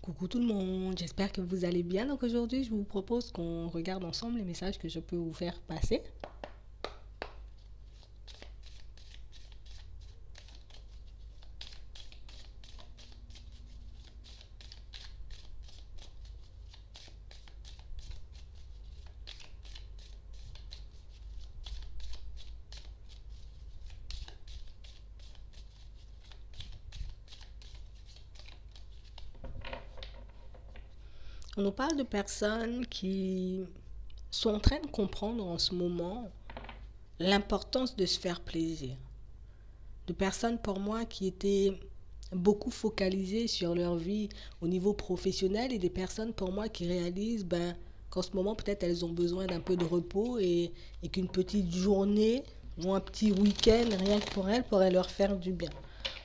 Coucou tout le monde, j'espère que vous allez bien. Donc aujourd'hui, je vous propose qu'on regarde ensemble les messages que je peux vous faire passer. On nous parle de personnes qui sont en train de comprendre en ce moment l'importance de se faire plaisir. De personnes pour moi qui étaient beaucoup focalisées sur leur vie au niveau professionnel et des personnes pour moi qui réalisent qu'en ce moment peut-être elles ont besoin d'un peu de repos et qu'une petite journée ou un petit week-end rien que pour elles pourrait leur faire du bien.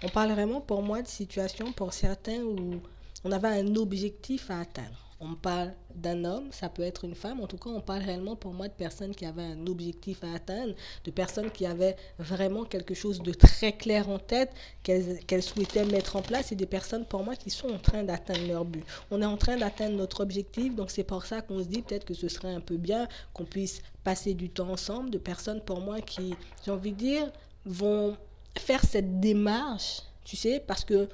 On parle vraiment pour moi de situations pour certains où on avait un objectif à atteindre. On parle d'un homme, ça peut être une femme, en tout cas on parle réellement pour moi de personnes qui avaient un objectif à atteindre, de personnes qui avaient vraiment quelque chose de très clair en tête qu'elles souhaitaient mettre en place et des personnes pour moi qui sont en train d'atteindre leur but. On est en train d'atteindre notre objectif, donc c'est pour ça qu'on se dit peut-être que ce serait un peu bien qu'on puisse passer du temps ensemble, de personnes pour moi qui, j'ai envie de dire, vont faire cette démarche, tu sais, parce que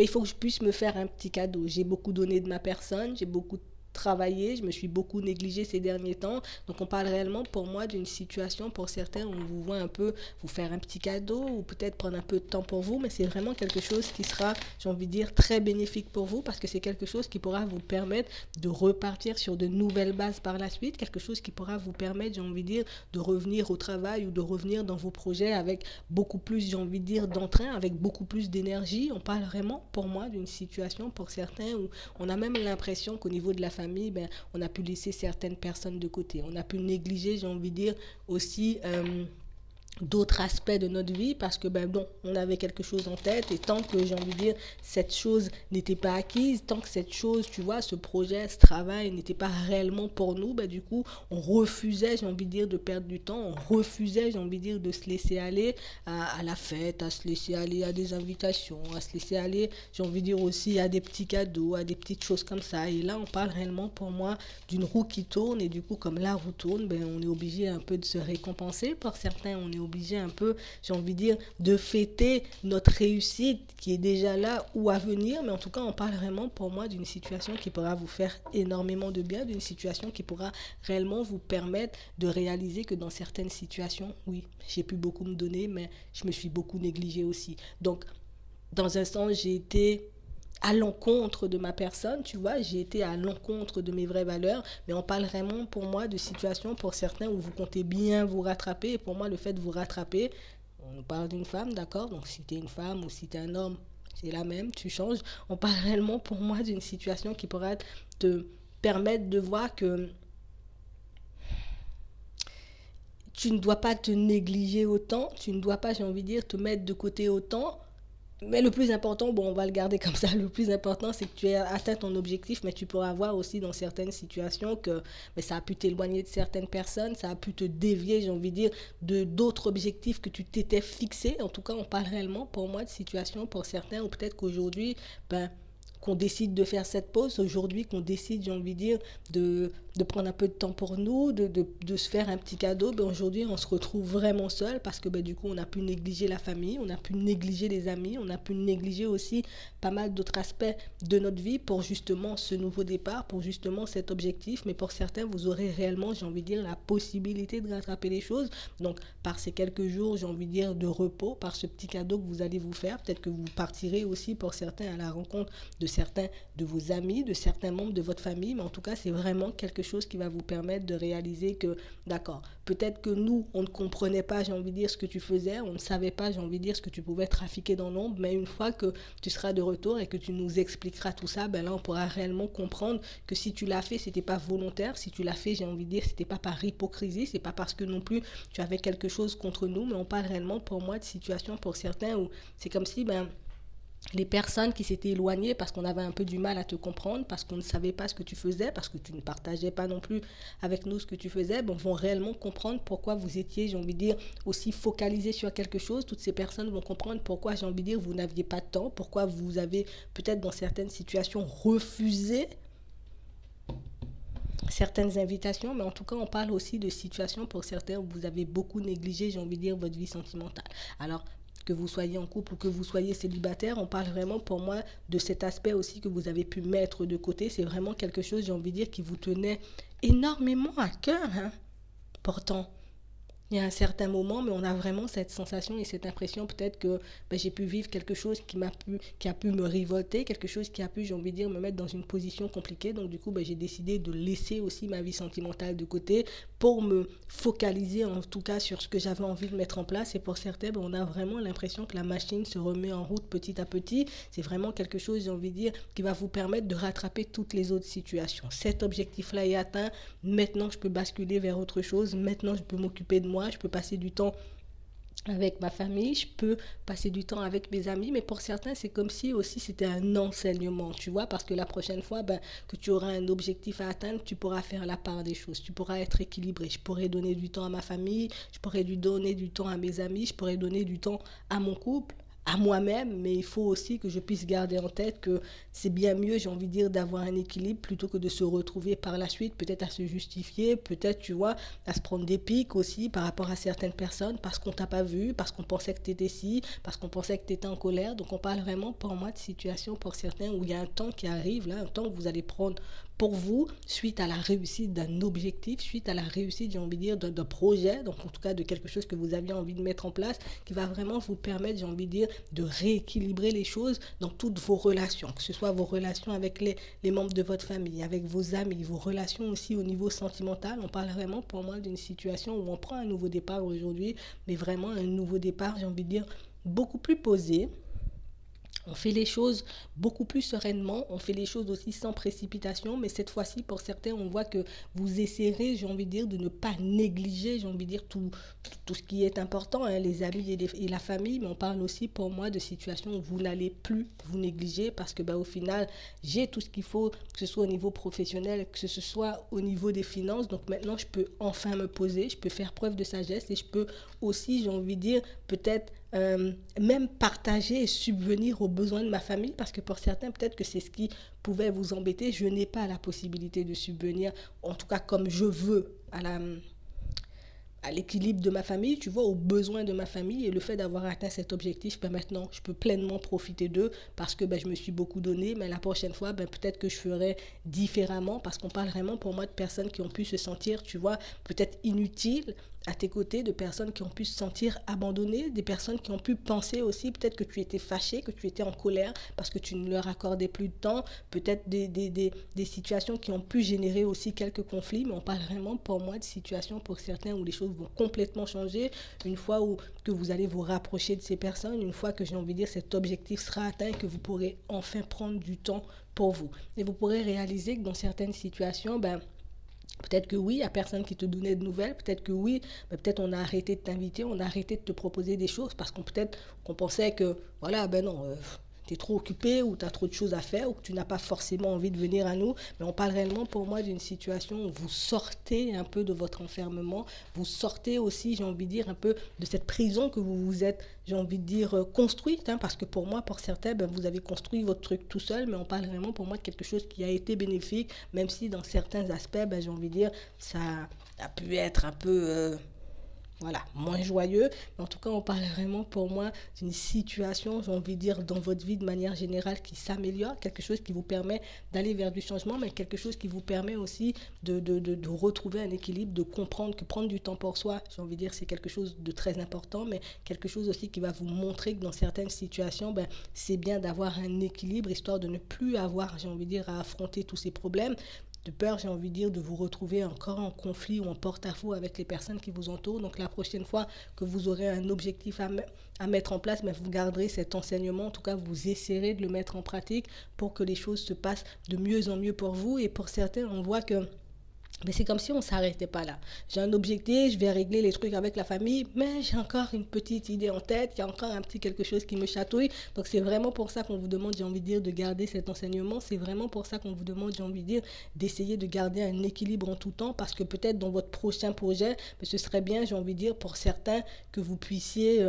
il faut que je puisse me faire un petit cadeau. J'ai beaucoup donné de ma personne, j'ai beaucoup travaillé, je me suis beaucoup négligée ces derniers temps. Donc on parle réellement pour moi d'une situation pour certains où on vous voit un peu vous faire un petit cadeau ou peut-être prendre un peu de temps pour vous, mais c'est vraiment quelque chose qui sera, j'ai envie de dire, très bénéfique pour vous parce que c'est quelque chose qui pourra vous permettre de repartir sur de nouvelles bases par la suite, quelque chose qui pourra vous permettre, j'ai envie de dire, de revenir au travail ou de revenir dans vos projets avec beaucoup plus, j'ai envie de dire, d'entrain, avec beaucoup plus d'énergie. On parle vraiment, pour moi, d'une situation pour certains où on a même l'impression qu'au niveau de la famille, on a pu laisser certaines personnes de côté. On a pu négliger, j'ai envie de dire, aussi d'autres aspects de notre vie parce que on avait quelque chose en tête et tant que j'ai envie de dire cette chose n'était pas acquise, tant que cette chose, tu vois, ce projet, ce travail n'était pas réellement pour nous, du coup on refusait, j'ai envie de dire, de perdre du temps, on refusait, j'ai envie de dire, de se laisser aller à la fête, à se laisser aller à des invitations, à se laisser aller, j'ai envie de dire aussi à des petits cadeaux, à des petites choses comme ça. Et là on parle réellement pour moi d'une roue qui tourne et du coup comme la roue tourne, on est obligé un peu de se récompenser. Pour certains on est obligé un peu, j'ai envie de dire, de fêter notre réussite qui est déjà là ou à venir. Mais en tout cas, on parle vraiment pour moi d'une situation qui pourra vous faire énormément de bien, d'une situation qui pourra réellement vous permettre de réaliser que dans certaines situations, oui, j'ai pu beaucoup me donner, mais je me suis beaucoup négligée aussi. Donc, dans un sens, j'ai été à l'encontre de ma personne, tu vois, j'ai été à l'encontre de mes vraies valeurs, mais on parle vraiment pour moi de situations pour certains où vous comptez bien vous rattraper, et pour moi le fait de vous rattraper, on parle d'une femme, d'accord, donc si tu es une femme ou si tu es un homme, c'est la même, tu changes, on parle réellement pour moi d'une situation qui pourrait te permettre de voir que tu ne dois pas te négliger autant, tu ne dois pas, j'ai envie de dire, te mettre de côté autant. Mais le plus important, on va le garder comme ça. Le plus important, c'est que tu aies atteint ton objectif, mais tu pourras voir aussi dans certaines situations que ça a pu t'éloigner de certaines personnes, ça a pu te dévier, j'ai envie de dire, de d'autres objectifs que tu t'étais fixés. En tout cas, on parle réellement pour moi de situations pour certains, ou peut-être qu'aujourd'hui, qu'on décide de faire cette pause, aujourd'hui qu'on décide, j'ai envie de dire, de prendre un peu de temps pour nous, de se faire un petit cadeau, aujourd'hui on se retrouve vraiment seul parce que du coup on a pu négliger la famille, on a pu négliger les amis, on a pu négliger aussi pas mal d'autres aspects de notre vie pour justement ce nouveau départ, pour justement cet objectif. Mais pour certains, vous aurez réellement, j'ai envie de dire, la possibilité de rattraper les choses. Donc par ces quelques jours, j'ai envie de dire, de repos, par ce petit cadeau que vous allez vous faire, peut-être que vous partirez aussi pour certains à la rencontre de certains de vos amis, de certains membres de votre famille, mais en tout cas c'est vraiment quelque chose qui va vous permettre de réaliser que d'accord, peut-être que nous on ne comprenait pas, j'ai envie de dire, ce que tu faisais, on ne savait pas, j'ai envie de dire, ce que tu pouvais trafiquer dans l'ombre, mais une fois que tu seras de retour et que tu nous expliqueras tout ça, là on pourra réellement comprendre que si tu l'as fait, c'était pas volontaire, si tu l'as fait, j'ai envie de dire, c'était pas par hypocrisie, c'est pas parce que non plus tu avais quelque chose contre nous, mais on parle réellement pour moi de situation pour certains où c'est comme si Les personnes qui s'étaient éloignées parce qu'on avait un peu du mal à te comprendre, parce qu'on ne savait pas ce que tu faisais, parce que tu ne partageais pas non plus avec nous ce que tu faisais, bon, vont réellement comprendre pourquoi vous étiez, j'ai envie de dire, aussi focalisé sur quelque chose. Toutes ces personnes vont comprendre pourquoi, j'ai envie de dire, vous n'aviez pas de temps, pourquoi vous avez peut-être dans certaines situations refusé certaines invitations, mais en tout cas, on parle aussi de situations pour certains où vous avez beaucoup négligé, j'ai envie de dire, votre vie sentimentale. Alors, que vous soyez en couple ou que vous soyez célibataire, on parle vraiment pour moi de cet aspect aussi que vous avez pu mettre de côté. C'est vraiment quelque chose, j'ai envie de dire, qui vous tenait énormément à cœur, hein. Pourtant, il y a un certain moment, mais on a vraiment cette sensation et cette impression peut-être que j'ai pu vivre quelque chose qui a pu me révolter, quelque chose qui a pu, j'ai envie de dire, me mettre dans une position compliquée. Donc du coup, j'ai décidé de laisser aussi ma vie sentimentale de côté pour me focaliser en tout cas sur ce que j'avais envie de mettre en place. Et pour certains, on a vraiment l'impression que la machine se remet en route petit à petit. C'est vraiment quelque chose, j'ai envie de dire, qui va vous permettre de rattraper toutes les autres situations. Cet objectif-là est atteint. Maintenant, je peux basculer vers autre chose. Maintenant, je peux m'occuper de moi. Je peux passer du temps avec ma famille, je peux passer du temps avec mes amis, mais pour certains, c'est comme si aussi c'était un enseignement, tu vois, parce que la prochaine fois que tu auras un objectif à atteindre, tu pourras faire la part des choses, tu pourras être équilibré. Je pourrais donner du temps à ma famille, je pourrais donner du temps à mes amis, je pourrais donner du temps à mon couple, à moi-même, mais il faut aussi que je puisse garder en tête que c'est bien mieux, j'ai envie de dire, d'avoir un équilibre plutôt que de se retrouver par la suite, peut-être à se justifier, peut-être, tu vois, à se prendre des pics aussi par rapport à certaines personnes parce qu'on t'a pas vu, parce qu'on pensait que tu étais ci, parce qu'on pensait que tu étais en colère. Donc on parle vraiment pour moi de situation pour certains où il y a un temps qui arrive, là, un temps que vous allez prendre pour vous, suite à la réussite d'un objectif, suite à la réussite, j'ai envie de dire, d'un projet, donc en tout cas de quelque chose que vous aviez envie de mettre en place, qui va vraiment vous permettre, j'ai envie de dire, de rééquilibrer les choses dans toutes vos relations, que ce soit vos relations avec les membres de votre famille, avec vos amis, vos relations aussi au niveau sentimental. On parle vraiment pour moi d'une situation où on prend un nouveau départ aujourd'hui, mais vraiment un nouveau départ, j'ai envie de dire, beaucoup plus posé. On fait les choses beaucoup plus sereinement, on fait les choses aussi sans précipitation, mais cette fois-ci, pour certains, on voit que vous essayerez, j'ai envie de dire, de ne pas négliger, j'ai envie de dire, tout ce qui est important, hein, les amis et la famille, mais on parle aussi pour moi de situations où vous n'allez plus vous négliger parce que au final, j'ai tout ce qu'il faut, que ce soit au niveau professionnel, que ce soit au niveau des finances, donc maintenant, je peux enfin me poser, je peux faire preuve de sagesse et je peux aussi, j'ai envie de dire, peut-être même partager et subvenir aux besoins de ma famille parce que pour certains peut-être que c'est ce qui pouvait vous embêter. Je n'ai pas la possibilité de subvenir en tout cas comme je veux à l'équilibre de ma famille, tu vois, aux besoins de ma famille. Et le fait d'avoir atteint cet objectif, maintenant, je peux pleinement profiter d'eux parce que je me suis beaucoup donné. Mais la prochaine fois, peut-être que je ferai différemment parce qu'on parle vraiment pour moi de personnes qui ont pu se sentir, tu vois, peut-être inutiles à tes côtés, de personnes qui ont pu se sentir abandonnées, des personnes qui ont pu penser aussi peut-être que tu étais fâché, que tu étais en colère parce que tu ne leur accordais plus de temps, peut-être des situations qui ont pu générer aussi quelques conflits, mais on parle vraiment pour moi de situations pour certains où les choses vont complètement changer une fois que vous allez vous rapprocher de ces personnes, une fois que j'ai envie de dire cet objectif sera atteint, que vous pourrez enfin prendre du temps pour vous. Et vous pourrez réaliser que dans certaines situations, peut-être que oui, il n'y a personne qui te donnait de nouvelles. Peut-être que oui, peut-être on a arrêté de t'inviter, on a arrêté de te proposer des choses parce qu'on pensait que, voilà, non, tu es trop occupé ou tu as trop de choses à faire ou que tu n'as pas forcément envie de venir à nous. Mais on parle réellement pour moi d'une situation où vous sortez un peu de votre enfermement, vous sortez aussi, j'ai envie de dire, un peu de cette prison que vous vous êtes, j'ai envie de dire, construite. Parce que pour moi, pour certains, vous avez construit votre truc tout seul, mais on parle vraiment pour moi de quelque chose qui a été bénéfique, même si dans certains aspects, j'ai envie de dire, ça a pu être un peu voilà, moins joyeux. Mais en tout cas, on parle vraiment pour moi d'une situation, j'ai envie de dire, dans votre vie de manière générale qui s'améliore, quelque chose qui vous permet d'aller vers du changement, mais quelque chose qui vous permet aussi de retrouver un équilibre, de comprendre que prendre du temps pour soi, j'ai envie de dire, c'est quelque chose de très important, mais quelque chose aussi qui va vous montrer que dans certaines situations, c'est bien d'avoir un équilibre, histoire de ne plus avoir, j'ai envie de dire, à affronter tous ces problèmes, de peur, j'ai envie de dire, de vous retrouver encore en conflit ou en porte-à-faux avec les personnes qui vous entourent. Donc la prochaine fois que vous aurez un objectif à mettre en place, vous garderez cet enseignement, en tout cas vous essaierez de le mettre en pratique pour que les choses se passent de mieux en mieux pour vous. Et pour certains, on voit que Mais c'est comme si on ne s'arrêtait pas là. J'ai un objectif, je vais régler les trucs avec la famille, mais j'ai encore une petite idée en tête, il y a encore un petit quelque chose qui me chatouille. Donc c'est vraiment pour ça qu'on vous demande, j'ai envie de dire, de garder cet enseignement. C'est vraiment pour ça qu'on vous demande, j'ai envie de dire, d'essayer de garder un équilibre en tout temps, parce que peut-être dans votre prochain projet, ce serait bien, j'ai envie de dire, pour certains, que vous puissiez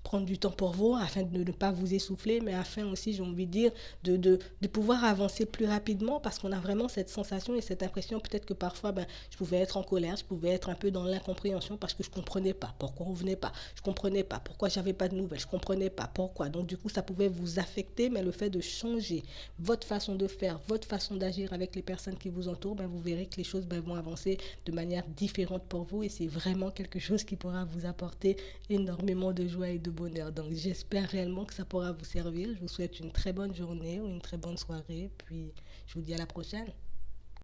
prendre du temps pour vous afin de ne pas vous essouffler, mais afin aussi, j'ai envie de dire, de pouvoir avancer plus rapidement parce qu'on a vraiment cette sensation et cette impression peut-être que parfois je pouvais être en colère, je pouvais être un peu dans l'incompréhension parce que je ne comprenais pas pourquoi on ne venait pas, je ne comprenais pas pourquoi j'avais pas de nouvelles, je ne comprenais pas pourquoi. Donc du coup, ça pouvait vous affecter, mais le fait de changer votre façon de faire, votre façon d'agir avec les personnes qui vous entourent, vous verrez que les choses vont avancer de manière différente pour vous et c'est vraiment quelque chose qui pourra vous apporter énormément de joie et de bonheur. Donc j'espère réellement que ça pourra vous servir. Je vous souhaite une très bonne journée ou une très bonne soirée. Puis je vous dis à la prochaine.